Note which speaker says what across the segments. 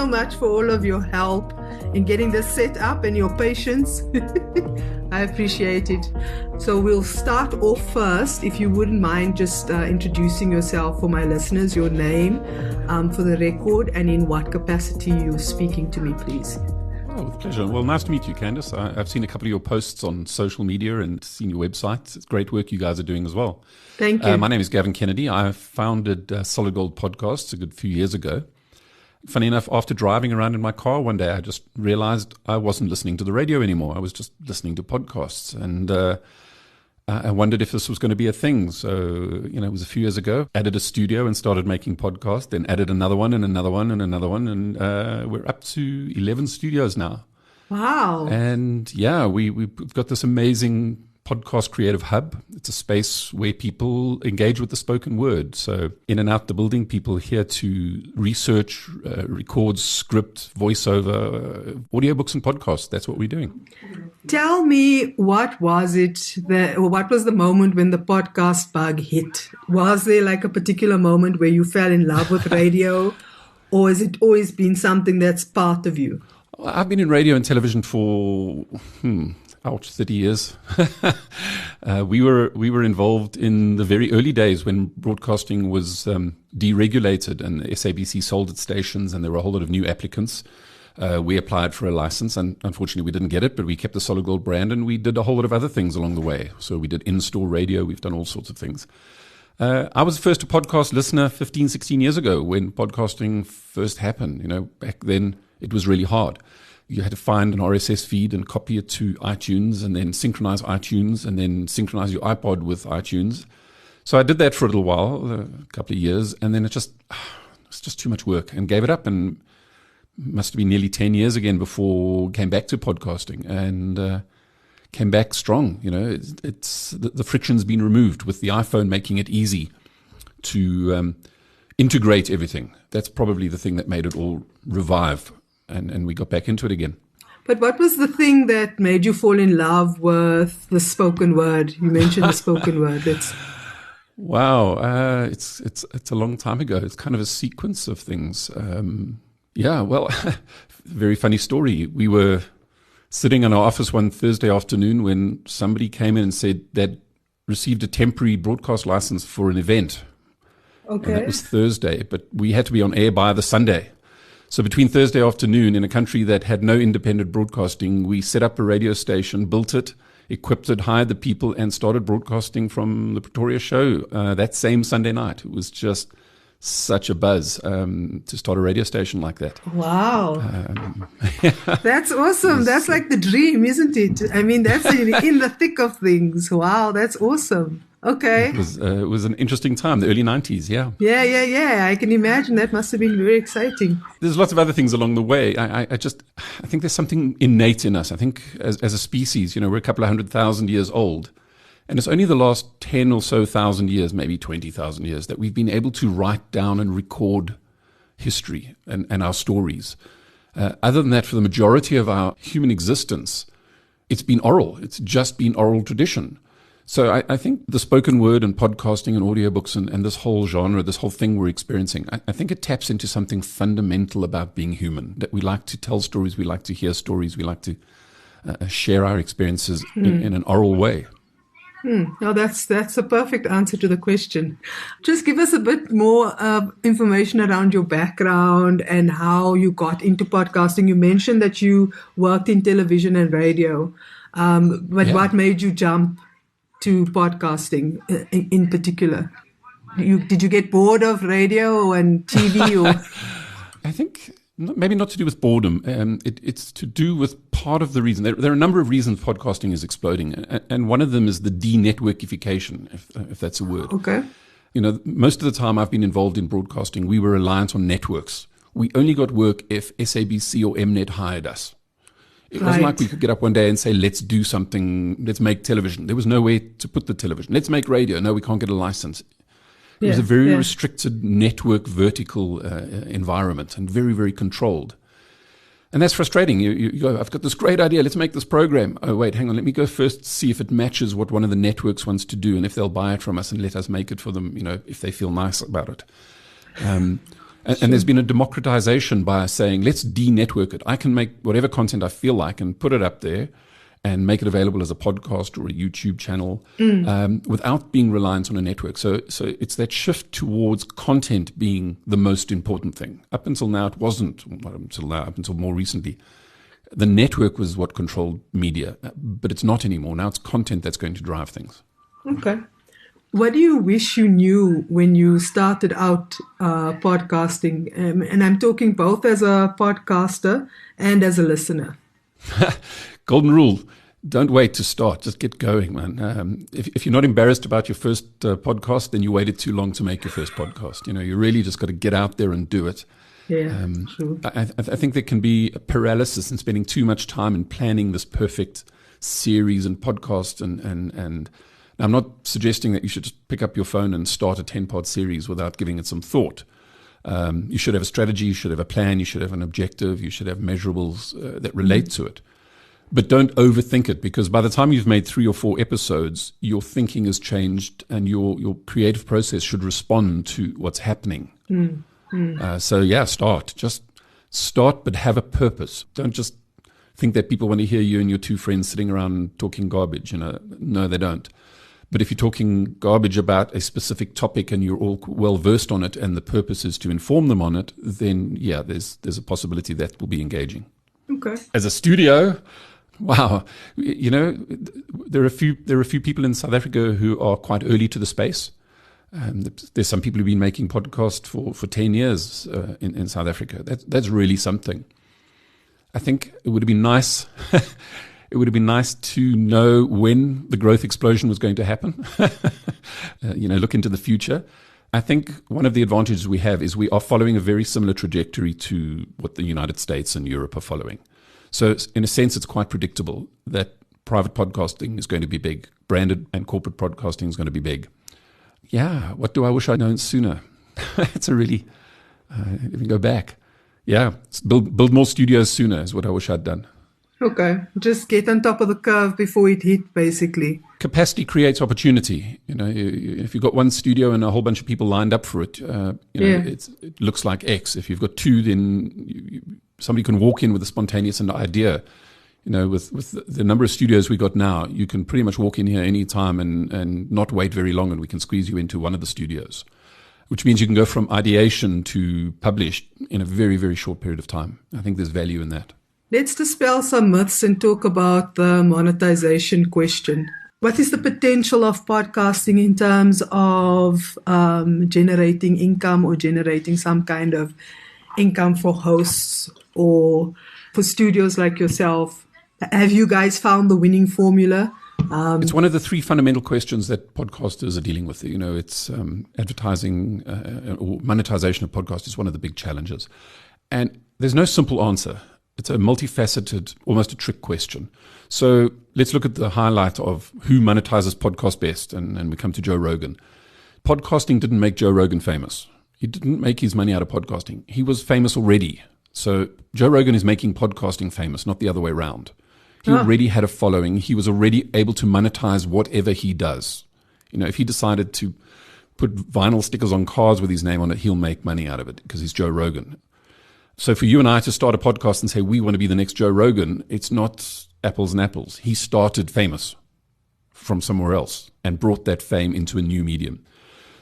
Speaker 1: so much for all of your help in getting this set up and your patience. I appreciate it. So we'll start off first, if you wouldn't mind just introducing yourself for my listeners, your name for the record, and in what capacity you're speaking to me, please.
Speaker 2: Oh, with pleasure. Well, nice to meet you, Candice. I've seen a couple of your posts on social media and seen your website. It's great work you guys are doing as well.
Speaker 1: Thank you.
Speaker 2: My name is Gavin Kennedy. I founded Solid Gold Podcasts a good few years ago. Funny enough, after driving around in my car one day, I just realized I wasn't listening to the radio anymore. I was just listening to podcasts. And I wondered if this was going to be a thing. So, it was a few years ago. Added a studio and started making podcasts, then added another one and another one and another one. And we're up to 11 studios now.
Speaker 1: Wow.
Speaker 2: And we've got this amazing podcast creative hub. It's a space where people engage with the spoken word. So in and out the building, people here to research, record, script, voiceover, audiobooks and podcasts. That's what we're doing.
Speaker 1: Tell me, what was the moment when the podcast bug hit? Was there like a particular moment where you fell in love with radio, or has it always been something that's part of you?
Speaker 2: I've been in radio and television for 30 years. We were involved in the very early days when broadcasting was deregulated and the SABC sold its stations, and there were a whole lot of new applicants. We applied for a license, and unfortunately we didn't get it, but we kept the Solid Gold brand, and we did a whole lot of other things along the way. So we did in-store radio. We've done all sorts of things. I was first a podcast listener 15, 16 years ago when podcasting first happened. Back then it was really hard. You had to find an RSS feed and copy it to iTunes, and then synchronize iTunes, and then synchronize your iPod with iTunes. So I did that for a little while, a couple of years, and then it's just too much work, and gave it up, and must have been nearly 10 years again before came back to podcasting, and came back strong. It's the friction's been removed with the iPhone, making it easy to integrate everything. That's probably the thing that made it all revive. And we got back into it again.
Speaker 1: But what was the thing that made you fall in love with the spoken word? You mentioned the spoken word.
Speaker 2: Wow, it's a long time ago. It's kind of a sequence of things. Very funny story. We were sitting in our office one Thursday afternoon when somebody came in and said they'd received a temporary broadcast license for an event.
Speaker 1: Okay.
Speaker 2: And that was Thursday, but we had to be on air by the Sunday. So between Thursday afternoon, in a country that had no independent broadcasting, we set up a radio station, built it, equipped it, hired the people, and started broadcasting from the Pretoria show that same Sunday night. It was just such a buzz to start a radio station like that.
Speaker 1: Wow. That's awesome. That's like the dream, isn't it? I mean, that's in the thick of things. Wow, that's awesome. Okay.
Speaker 2: It was an interesting time, the early 90s, yeah.
Speaker 1: Yeah. I can imagine that must have been very exciting.
Speaker 2: There's lots of other things along the way. I think there's something innate in us. I think as a species, we're a couple of 100,000 years old. And it's only the last 10 or so thousand years, maybe 20,000 years, that we've been able to write down and record history and our stories. Other than that, for the majority of our human existence, it's been oral. It's just been oral tradition. So I think the spoken word and podcasting and audiobooks and this whole genre, this whole thing we're experiencing, I think it taps into something fundamental about being human, that we like to tell stories, we like to hear stories, we like to share our experiences in an oral way.
Speaker 1: No, that's a perfect answer to the question. Just give us a bit more information around your background and how you got into podcasting. You mentioned that you worked in television and radio, what made you jump to podcasting in particular? Did you get bored of radio and TV? Or
Speaker 2: I think maybe not to do with boredom. It's to do with part of the reason. There are a number of reasons podcasting is exploding, and one of them is the de-networkification, if that's a word.
Speaker 1: Okay.
Speaker 2: Most of the time I've been involved in broadcasting, we were reliant on networks. We only got work if SABC or Mnet hired us. It wasn't like we could get up one day and say, let's do something, let's make television. There was no way to put the television. Let's make radio. No, we can't get a license. It was a very restricted network vertical environment and very, very controlled. And that's frustrating. You go, I've got this great idea. Let's make this program. Oh, wait, hang on. Let me go first see if it matches what one of the networks wants to do and if they'll buy it from us and let us make it for them, if they feel nice about it. And there's been a democratization by saying, let's de-network it. I can make whatever content I feel like and put it up there and make it available as a podcast or a YouTube channel without being reliant on a network. So it's that shift towards content being the most important thing. Up until now, it wasn't. Up until more recently, the network was what controlled media, but it's not anymore. Now it's content that's going to drive things.
Speaker 1: Okay. What do you wish you knew when you started out podcasting? And I'm talking both as a podcaster and as a listener.
Speaker 2: Golden rule. Don't wait to start. Just get going, man. If you're not embarrassed about your first podcast, then you waited too long to make your first podcast. You really just got to get out there and do it.
Speaker 1: Yeah, true.
Speaker 2: I think there can be a paralysis in spending too much time in planning this perfect series and podcast. And I'm not suggesting that you should just pick up your phone and start a 10-pod series without giving it some thought. You should have a strategy. You should have a plan. You should have an objective. You should have measurables that relate to it. But don't overthink it, because by the time you've made 3 or 4 episodes, your thinking has changed and your creative process should respond to what's happening. Start. Just start, but have a purpose. Don't just think that people want to hear you and your 2 friends sitting around talking garbage. No, they don't. But if you're talking garbage about a specific topic and you're all well versed on it and the purpose is to inform them on it, then there's a possibility that will be engaging.
Speaker 1: Okay.
Speaker 2: As a studio, wow, there are a few people in South Africa who are quite early to the space. There's some people who've been making podcasts for 10 years in South Africa. That's really something. I think it would have been nice. It would have been nice to know when the growth explosion was going to happen. Look into the future. I think one of the advantages we have is we are following a very similar trajectory to what the United States and Europe are following. So in a sense, it's quite predictable that private podcasting is going to be big. Branded and corporate podcasting is going to be big. Yeah, what do I wish I'd known sooner? It's a really, let me go back. Yeah, build more studios sooner is what I wish I'd done.
Speaker 1: Okay, just get on top of the curve before it hit, basically.
Speaker 2: Capacity creates opportunity. If you've got one studio and a whole bunch of people lined up for it, it looks like X. If you've got 2, then somebody can walk in with a spontaneous idea. With the number of studios we got now, you can pretty much walk in here any time and not wait very long, and we can squeeze you into one of the studios, which means you can go from ideation to published in a very, very short period of time. I think there's value in that.
Speaker 1: Let's dispel some myths and talk about the monetization question. What is the potential of podcasting in terms of generating income or generating some kind of income for hosts or for studios like yourself? Have you guys found the winning formula?
Speaker 2: It's one of the 3 fundamental questions that podcasters are dealing with. It's advertising or monetization of podcasts is one of the big challenges. And there's no simple answer. It's a multifaceted, almost a trick question. So let's look at the highlight of who monetizes podcast best, and we come to Joe Rogan. Podcasting didn't make Joe Rogan famous. He didn't make his money out of podcasting. He was famous already. So Joe Rogan is making podcasting famous, not the other way around. He already had a following. He was already able to monetize whatever he does. If he decided to put vinyl stickers on cars with his name on it, he'll make money out of it because he's Joe Rogan. So for you and I to start a podcast and say we want to be the next Joe Rogan, it's not apples and apples. He started famous from somewhere else and brought that fame into a new medium.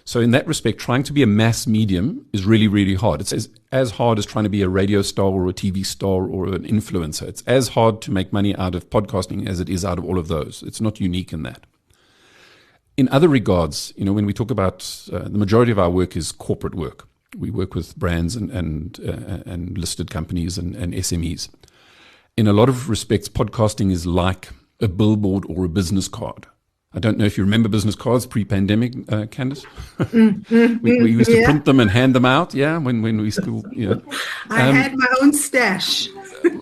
Speaker 2: So in that respect, trying to be a mass medium is really, really hard. It's as hard as trying to be a radio star or a TV star or an influencer. It's as hard to make money out of podcasting as it is out of all of those. It's not unique in that. In other regards, when we talk about the majority of our work is corporate work. We work with brands and listed companies and SMEs. In a lot of respects, podcasting is like a billboard or a business card. I don't know if you remember business cards pre-pandemic, Candice. We used to print them and hand them out. Yeah, when we still,
Speaker 1: I had my own stash.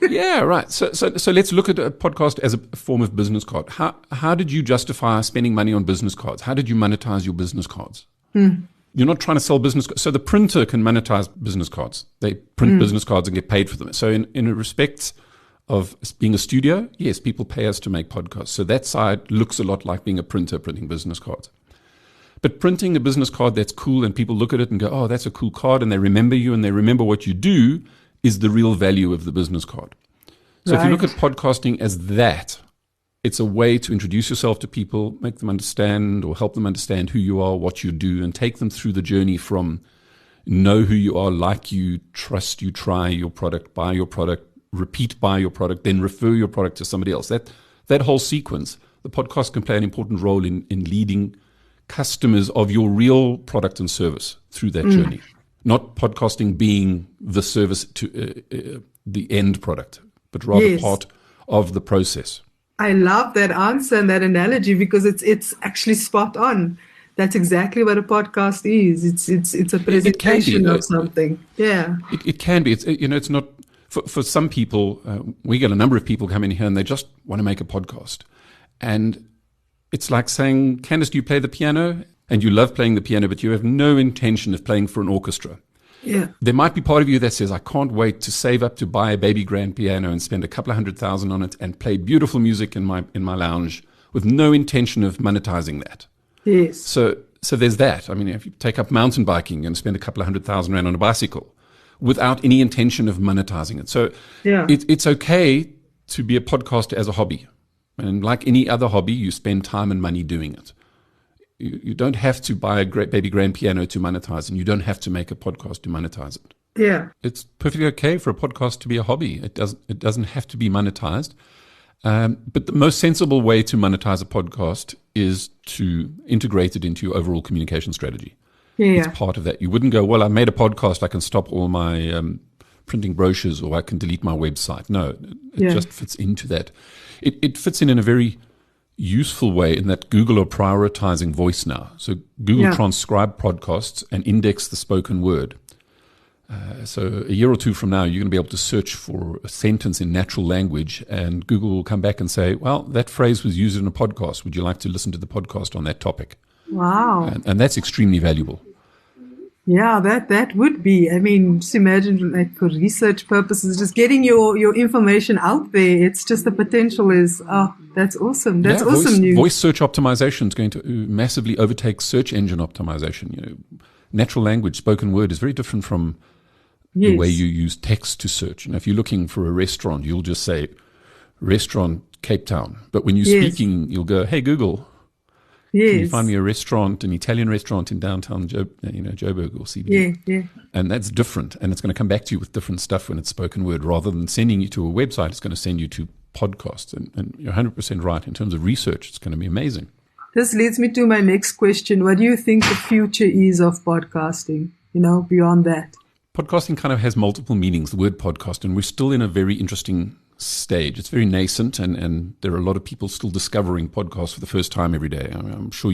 Speaker 2: Yeah, right. So let's look at a podcast as a form of business card. How did you justify spending money on business cards? How did you monetize your business cards? You're not trying to sell business cards. So the printer can monetize business cards. They print business cards and get paid for them. So in a respect of being a studio, yes, people pay us to make podcasts. So that side looks a lot like being a printer printing business cards. But printing a business card that's cool and people look at it and go, oh, that's a cool card, and they remember you and they remember what you do is the real value of the business card. So if you look at podcasting as that, it's a way to introduce yourself to people, make them understand or help them understand who you are, what you do, and take them through the journey from know who you are, like you, trust you, try your product, buy your product, repeat buy your product, then refer your product to somebody else. That whole sequence, the podcast can play an important role in leading customers of your real product and service through that journey. Not podcasting being the service to the end product, but rather part of the process.
Speaker 1: I love that answer and that analogy because it's actually spot on. That's exactly what a podcast is. It's a presentation of something. Yeah,
Speaker 2: it can be. It's not for some people. We get a number of people come in here and they just want to make a podcast, and it's like saying, Candice, do you play the piano? And you love playing the piano, but you have no intention of playing for an orchestra.
Speaker 1: Yeah.
Speaker 2: There might be part of you that says, I can't wait to save up to buy a baby grand piano and spend a couple of $100,000 on it and play beautiful music in my lounge with no intention of monetizing that.
Speaker 1: Yes.
Speaker 2: So there's that. I mean, if you take up mountain biking and spend a couple of $100,000 on a bicycle without any intention of monetizing it. So it's okay to be a podcaster as a hobby. And like any other hobby, you spend time and money doing it. You don't have to buy a great baby grand piano to monetize, and you don't have to make a podcast to monetize it.
Speaker 1: Yeah.
Speaker 2: It's perfectly okay for a podcast to be a hobby. It doesn't have to be monetized. But the most sensible way to monetize a podcast is to integrate it into your overall communication strategy.
Speaker 1: Yeah.
Speaker 2: It's part of that. You wouldn't go, well, I made a podcast, I can stop all my printing brochures or I can delete my website. No, it just fits into that. It fits in a very useful way in that Google are prioritizing voice now. So Google transcribe podcasts and index the spoken word. So a year or two from now, you're going to be able to search for a sentence in natural language and Google will come back and say, well, that phrase was used in a podcast. Would you like to listen to the podcast on that topic?
Speaker 1: Wow.
Speaker 2: And that's extremely valuable.
Speaker 1: Yeah, that would be. I mean, just imagine like for research purposes, just getting your information out there. It's just the potential is, that's awesome. That's awesome news.
Speaker 2: Voice search optimization is going to massively overtake search engine optimization. Natural language, spoken word is very different from the way you use text to search. If you're looking for a restaurant, you'll just say restaurant Cape Town. But when you're speaking, you'll go, hey, Google, can you find me a restaurant, an Italian restaurant in downtown Joburg or CBD?
Speaker 1: Yeah.
Speaker 2: And that's different. And it's going to come back to you with different stuff when it's spoken word. Rather than sending you to a website, it's going to send you to podcasts. And you're 100% right. In terms of research, it's going to be amazing.
Speaker 1: This leads me to my next question. What do you think the future is of podcasting, beyond that?
Speaker 2: Podcasting kind of has multiple meanings, the word podcast, and we're still in a very interesting stage. It's very nascent, and there are a lot of people still discovering podcasts for the first time every day. I'm sure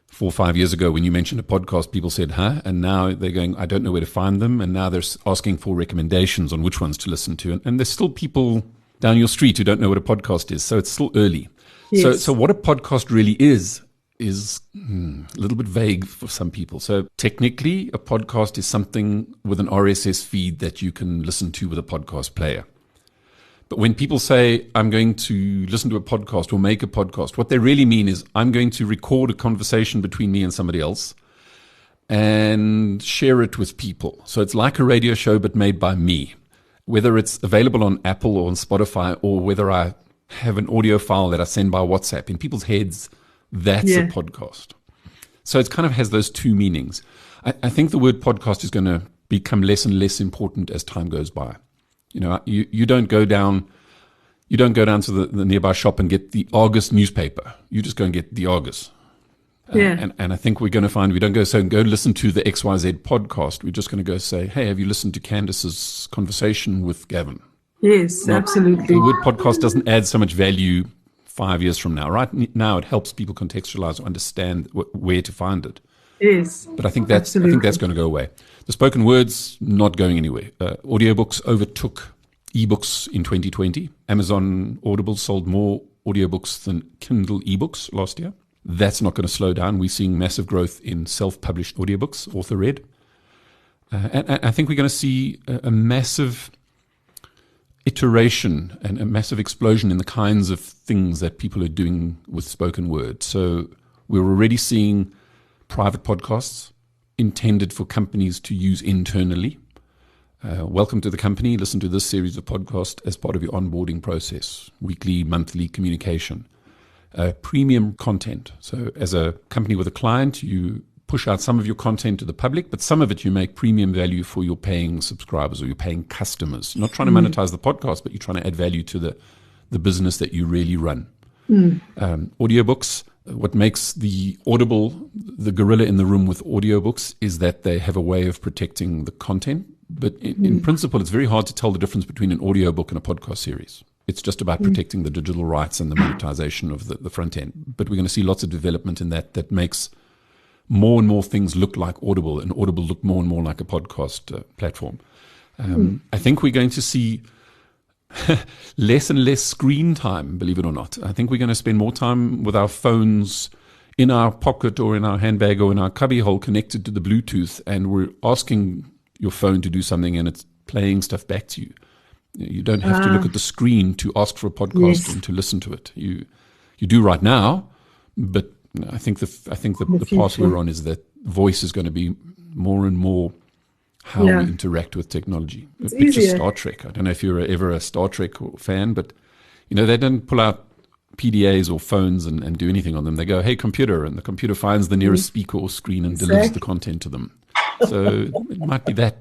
Speaker 2: 4 or 5 years ago, when you mentioned a podcast, people said, huh? And now they're going, I don't know where to find them. And now they're asking for recommendations on which ones to listen to. And there's still people down your street who don't know what a podcast is. So it's still early. Yes. So what a podcast really is a little bit vague for some people. So technically, a podcast is something with an RSS feed that you can listen to with a podcast player. But when people say, I'm going to listen to a podcast or make a podcast, what they really mean is I'm going to record a conversation between me and somebody else and share it with people. So it's like a radio show, but made by me. Whether it's available on Apple or on Spotify, or whether I have an audio file that I send by WhatsApp, in people's heads, that's a podcast. So it kind of has those two meanings. I think the word podcast is going to become less and less important as time goes by. You don't go down to the nearby shop and get the Argus newspaper. You just go and get the Argus. And I think we're going to find we don't go listen to the XYZ podcast. We're just going to go say, hey, have you listened to Candice's conversation with Gavin?
Speaker 1: Yes, absolutely.
Speaker 2: The word podcast doesn't add so much value 5 years from now. Right now, it helps people contextualize or understand where to find it.
Speaker 1: Yes,
Speaker 2: but I think that's going to go away. The spoken word's not going anywhere. Audiobooks overtook ebooks in 2020. Amazon Audible sold more audiobooks than Kindle ebooks last year. That's not going to slow down. We're seeing massive growth in self-published audiobooks, author-read. And I think we're going to see a massive iteration and a massive explosion in the kinds of things that people are doing with spoken word. So we're already seeing private podcasts intended for companies to use internally. Welcome to the company. Listen to this series of podcasts as part of your onboarding process, weekly, monthly communication. Premium content. So as a company with a client, you push out some of your content to the public, but some of it you make premium value for your paying subscribers or your paying customers. You're not trying to monetize the podcast, but you're trying to add value to the business that you really run. Audiobooks. What makes the gorilla in the room with audiobooks is that they have a way of protecting the content. But in principle, it's very hard to tell the difference between an audiobook and a podcast series. It's just about protecting the digital rights and the monetization of the front end. But we're going to see lots of development in that makes more and more things look like Audible, and Audible look more and more like a podcast platform. I think we're going to see less and less screen time, believe it or not. I think we're going to spend more time with our phones in our pocket or in our handbag or in our cubbyhole connected to the Bluetooth, and we're asking your phone to do something and it's playing stuff back to you. You don't have to look at the screen to ask for a podcast and to listen to it. You do right now, but I think the path we're on is that voice is going to be more and more how we interact with technology.
Speaker 1: It's
Speaker 2: Picture
Speaker 1: easier.
Speaker 2: Star Trek. I don't know if you're ever a Star Trek fan, but they don't pull out PDAs or phones and do anything on them. They go, "Hey, computer," and the computer finds the nearest speaker or screen and delivers the content to them. So it might be that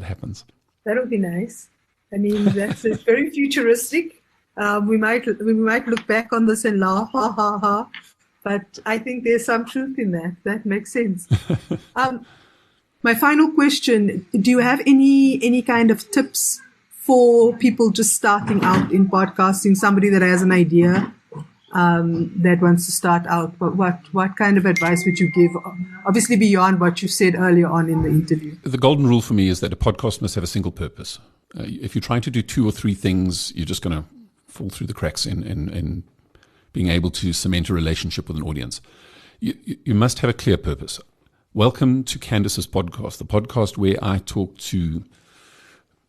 Speaker 2: happens.
Speaker 1: That would be nice. I mean, it's very futuristic. We might look back on this and laugh, ha ha ha. But I think there's some truth in that. That makes sense. My final question: do you have any kind of tips for people just starting out in podcasting? Somebody that has an idea that wants to start out. What kind of advice would you give? Obviously, beyond what you said earlier on in the interview.
Speaker 2: The golden rule for me is that a podcast must have a single purpose. If you're trying to do two or three things, you're just going to fall through the cracks in being able to cement a relationship with an audience. You must have a clear purpose. Welcome to Candice's podcast, the podcast where I talk to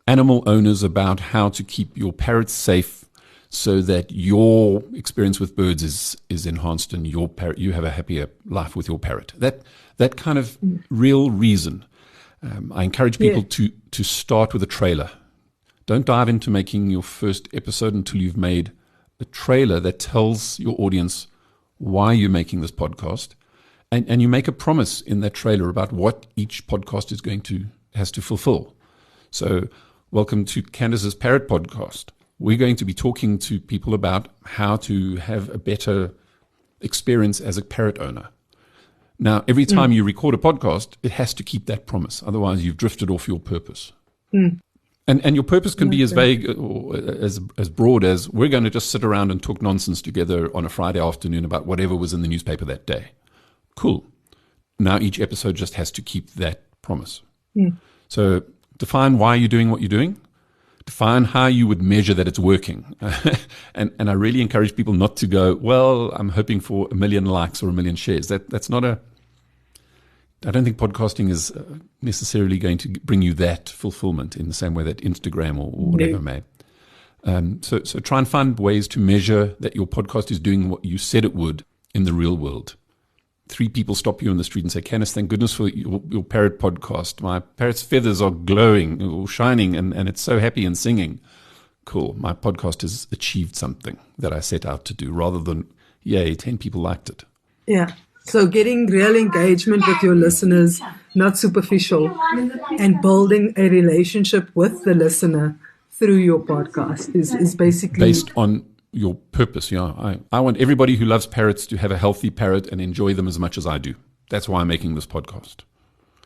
Speaker 2: animal owners about how to keep your parrots safe so that your experience with birds is enhanced and you have a happier life with your parrot. That kind of real reason. I encourage people to start with a trailer. Don't dive into making your first episode until you've made a trailer that tells your audience why you're making this podcast. And you make a promise in that trailer about what each podcast has to fulfill. So welcome to Candice's Parrot Podcast. We're going to be talking to people about how to have a better experience as a parrot owner. Now, every time you record a podcast, it has to keep that promise. Otherwise, you've drifted off your purpose. And your purpose can be as vague or as broad as we're going to just sit around and talk nonsense together on a Friday afternoon about whatever was in the newspaper that day. Cool. Now each episode just has to keep that promise. So define why you're doing what you're doing. Define how you would measure that it's working. and I really encourage people not to go, well, I'm hoping for 1 million likes or 1 million shares. That's not I don't think podcasting is necessarily going to bring you that fulfillment in the same way that Instagram or whatever may. So try and find ways to measure that your podcast is doing what you said it would in the real world. 3 people stop you on the street and say, "Candice, thank goodness for your parrot podcast. My parrot's feathers are glowing or shining and it's so happy and singing." Cool. My podcast has achieved something that I set out to do rather than, yay, 10 people liked it.
Speaker 1: Yeah. So getting real engagement with your listeners, not superficial, and building a relationship with the listener through your podcast is basically
Speaker 2: based on your purpose. I want everybody who loves parrots to have a healthy parrot and enjoy them as much as I do. That's why I'm making this podcast.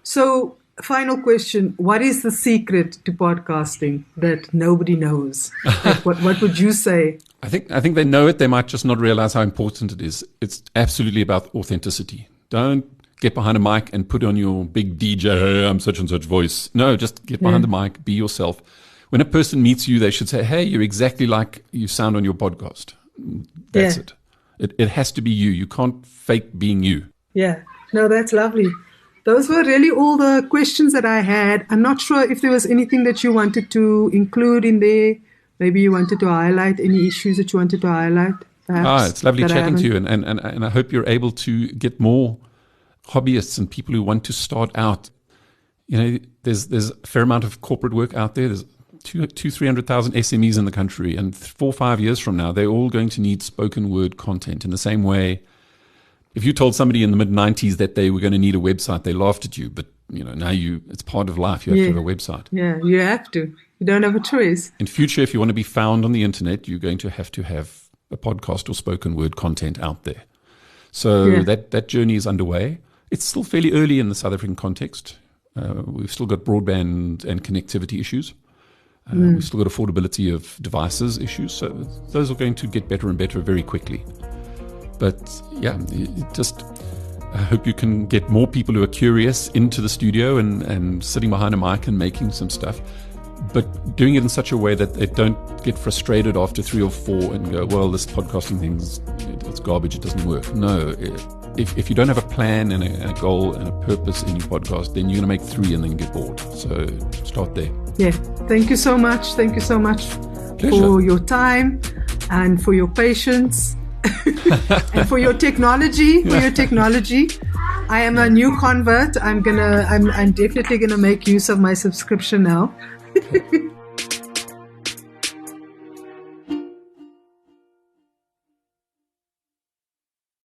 Speaker 1: So, final question. What is the secret to podcasting that nobody knows? What would you say?
Speaker 2: I think they know it. They might just not realize how important it is. It's absolutely about authenticity. Don't get behind a mic and put on your big DJ, "Hey, I'm such and such voice." No, just get behind the mic, be yourself. When a person meets you, they should say, "Hey, you're exactly like you sound on your podcast." That's it. It has to be you. You can't fake being you.
Speaker 1: Yeah. No, that's lovely. Those were really all the questions that I had. I'm not sure if there was anything that you wanted to include in there. Maybe you wanted to highlight any issues that you wanted to highlight.
Speaker 2: It's lovely chatting to you. And I hope you're able to get more hobbyists and people who want to start out. There's a fair amount of corporate work out there. There's 300,000 SMEs in the country, and 4 or 5 years from now, they're all going to need spoken word content. In the same way, if you told somebody in the mid-90s that they were going to need a website, they laughed at you. But now it's part of life. You have to have a website.
Speaker 1: Yeah, you have to. You don't have a choice.
Speaker 2: In future, if you want to be found on the internet, you're going to have a podcast or spoken word content out there. So that journey is underway. It's still fairly early in the South African context. We've still got broadband and connectivity issues. We've still got affordability of devices issues. So those are going to get better and better very quickly. But I hope you can get more people who are curious into the studio and sitting behind a mic and making some stuff, but doing it in such a way that they don't get frustrated after 3 or 4 and go, well, this podcasting thing's it's garbage, it doesn't work. No, if you don't have a plan and a goal and a purpose in your podcast, then you're going to make 3 and then get bored. So start there.
Speaker 1: Yeah. Thank you so much. Thank you so much for your time and for your patience. And for your technology, I am a new convert. I'm definitely gonna make use of my subscription now.